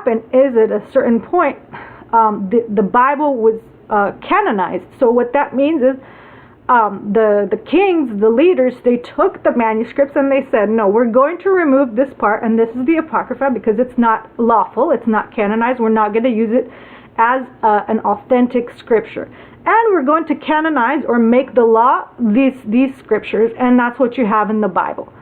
happened is at a certain point, the Bible was canonized. So what that means is the kings, the leaders, they took the manuscripts and they said, no, we're going to remove this part, and this is the Apocrypha because it's not lawful, it's not canonized, we're not going to use it as an authentic scripture. And we're going to canonize or make the law these scriptures, and that's what you have in the Bible.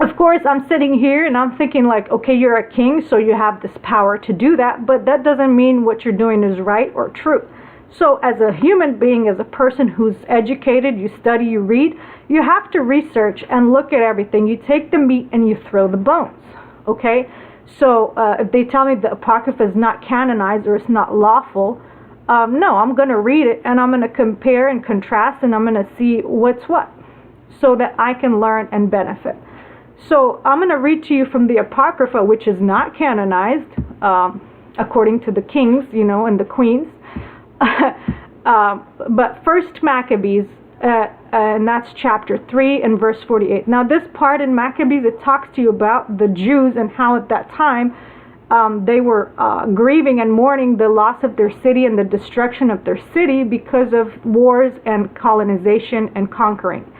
Of course, I'm sitting here and I'm thinking like, okay, you're a king, so you have this power to do that, but that doesn't mean what you're doing is right or true. So as a human being, as a person who's educated, you study, you read, you have to research and look at everything. You take the meat and you throw the bones, okay? So if they tell me the Apocrypha is not canonized or it's not lawful, no, I'm going to read it and I'm going to compare and contrast and I'm going to see what's what so that I can learn and benefit. So I'm going to read to you from the Apocrypha, which is not canonized, according to the kings, and the queens. But first Maccabees, and that's chapter 3 and verse 48. Now this part in Maccabees, it talks to you about the Jews and how at that time they were grieving and mourning the loss of their city and the destruction of their city because of wars and colonization and conquering.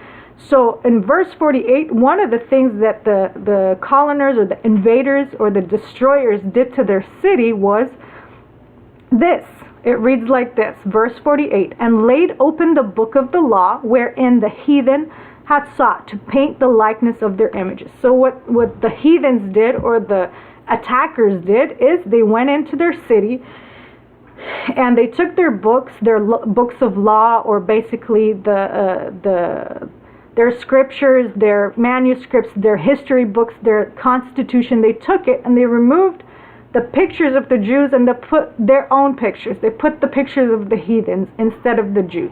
So in verse 48, one of the things that the coloners or the invaders or the destroyers did to their city was this. It reads like this, verse 48, and laid open the book of the law, wherein the heathen had sought to paint the likeness of their images. So what the heathens did, or the attackers did, is they went into their city and they took their books, books of law, or basically their scriptures, their manuscripts, their history books, their constitution. They took it and they removed the pictures of the Jews and they put their own pictures. They put the pictures of the heathens instead of the Jews.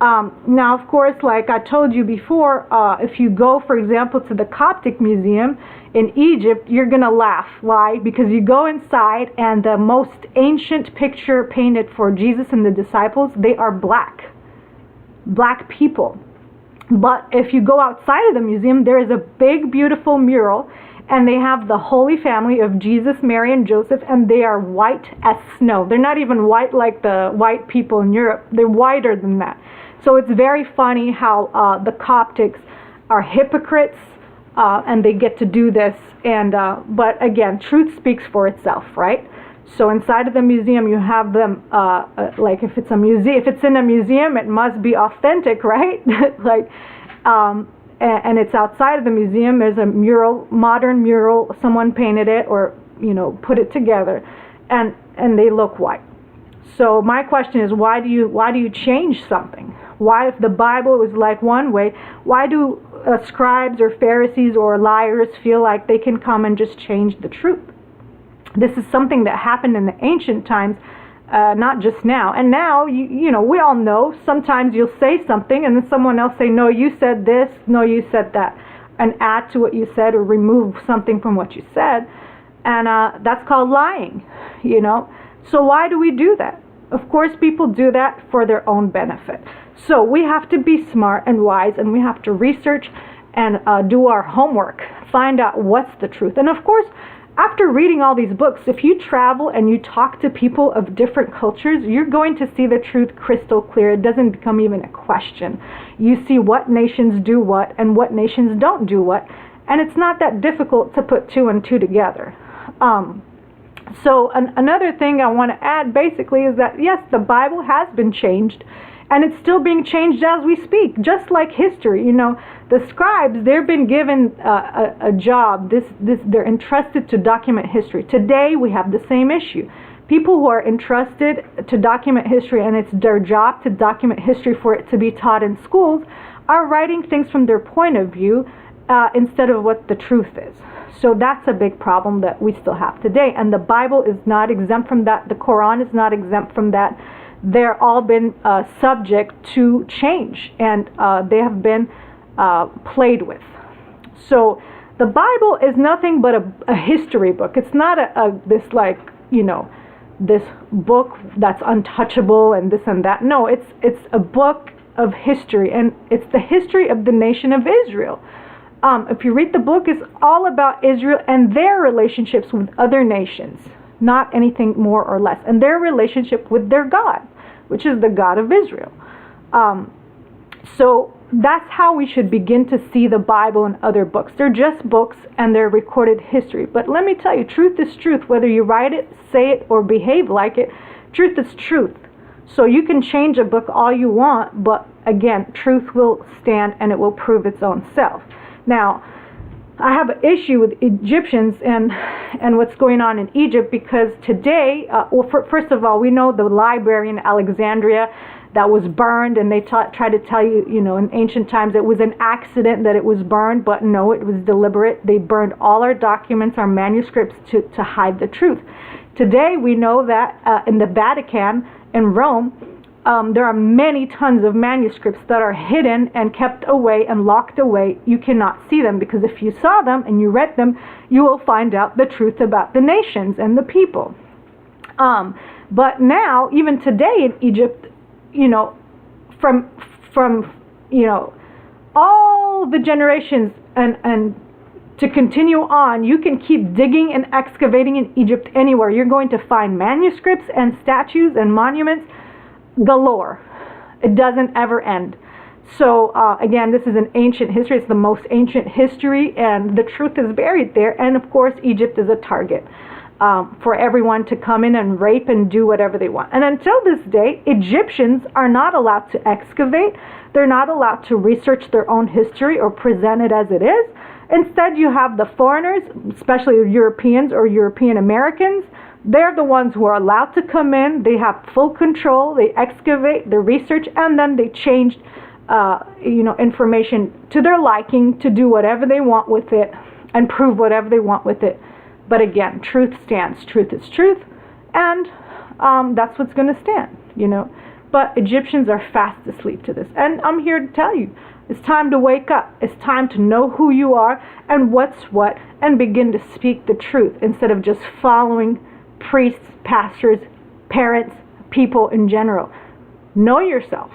Now, of course, like I told you before, if you go, for example, to the Coptic Museum in Egypt, you're going to laugh. Why? Because you go inside and the most ancient picture painted for Jesus and the disciples, they are black people. But if you go outside of the museum, there is a big, beautiful mural, and they have the Holy Family of Jesus, Mary, and Joseph, and they are white as snow. They're not even white like the white people in Europe. They're whiter than that. So it's very funny how the Coptics are hypocrites, and they get to do this. And but again, truth speaks for itself, right? So inside of the museum, you have them, like if it's in a museum, it must be authentic, right? Like, and it's outside of the museum. There's a mural, modern mural. Someone painted it or put it together, and they look white. So my question is, why do you change something? Why, if the Bible is like one way, why do scribes or Pharisees or liars feel like they can come and just change the truth? This is something that happened in the ancient times, not just now. And now, we all know, sometimes you'll say something and then someone else say, no, you said this, no, you said that, and add to what you said or remove something from what you said. And that's called lying, So why do we do that? Of course, people do that for their own benefit. So we have to be smart and wise, and we have to research and do our homework, find out what's the truth. And of course, after reading all these books, if you travel and you talk to people of different cultures, you're going to see the truth crystal clear. It doesn't become even a question. You see what nations do what and what nations don't do what. And it's not that difficult to put two and two together. So another thing I want to add basically is that, yes, the Bible has been changed. And it's still being changed as we speak, just like history. The scribes, they've been given a job. They're entrusted to document history. Today, we have the same issue. People who are entrusted to document history, and it's their job to document history for it to be taught in schools, are writing things from their point of view instead of what the truth is. So that's a big problem that we still have today. And the Bible is not exempt from that. The Quran is not exempt from that. They're all been subject to change, and they have been played with. So the Bible is nothing but a history book. It's not this book that's untouchable and this and that. No, it's a book of history, and it's the history of the nation of Israel. If you read the book, it's all about Israel and their relationships with other nations, not anything more or less, and their relationship with their God, which is the God of Israel. So that's how we should begin to see the Bible and other books. They're just books and they're recorded history. But let me tell you, truth is truth. Whether you write it, say it, or behave like it, truth is truth. So you can change a book all you want, but again, truth will stand and it will prove its own self. Now, I have an issue with Egyptians and what's going on in Egypt, because today, first of all, we know the library in Alexandria that was burned, and they try to tell you, in ancient times it was an accident that it was burned, but no, it was deliberate. They burned all our documents, our manuscripts to hide the truth. Today, we know that in the Vatican in Rome, there are many tons of manuscripts that are hidden and kept away and locked away. You cannot see them, because if you saw them and you read them, you will find out the truth about the nations and the people. But now, even today in Egypt, from all the generations and to continue on, you can keep digging and excavating in Egypt anywhere. You're going to find manuscripts and statues and monuments galore. It doesn't ever end. So again, this is an ancient history. It's the most ancient history, and the truth is buried there. And of course, Egypt is a target for everyone to come in and rape and do whatever they want. And until this day, Egyptians are not allowed to excavate. They're not allowed to research their own history or present it as it is. Instead, you have the foreigners, especially Europeans or European Americans. They're the ones who are allowed to come in. They have full control. They excavate, they research, and then they change information to their liking to do whatever they want with it and prove whatever they want with it. But again, truth stands. Truth is truth, and that's what's going to stand, But Egyptians are fast asleep to this. And I'm here to tell you, it's time to wake up. It's time to know who you are and what's what, and begin to speak the truth instead of just following priests, pastors, parents, people in general. Know yourself.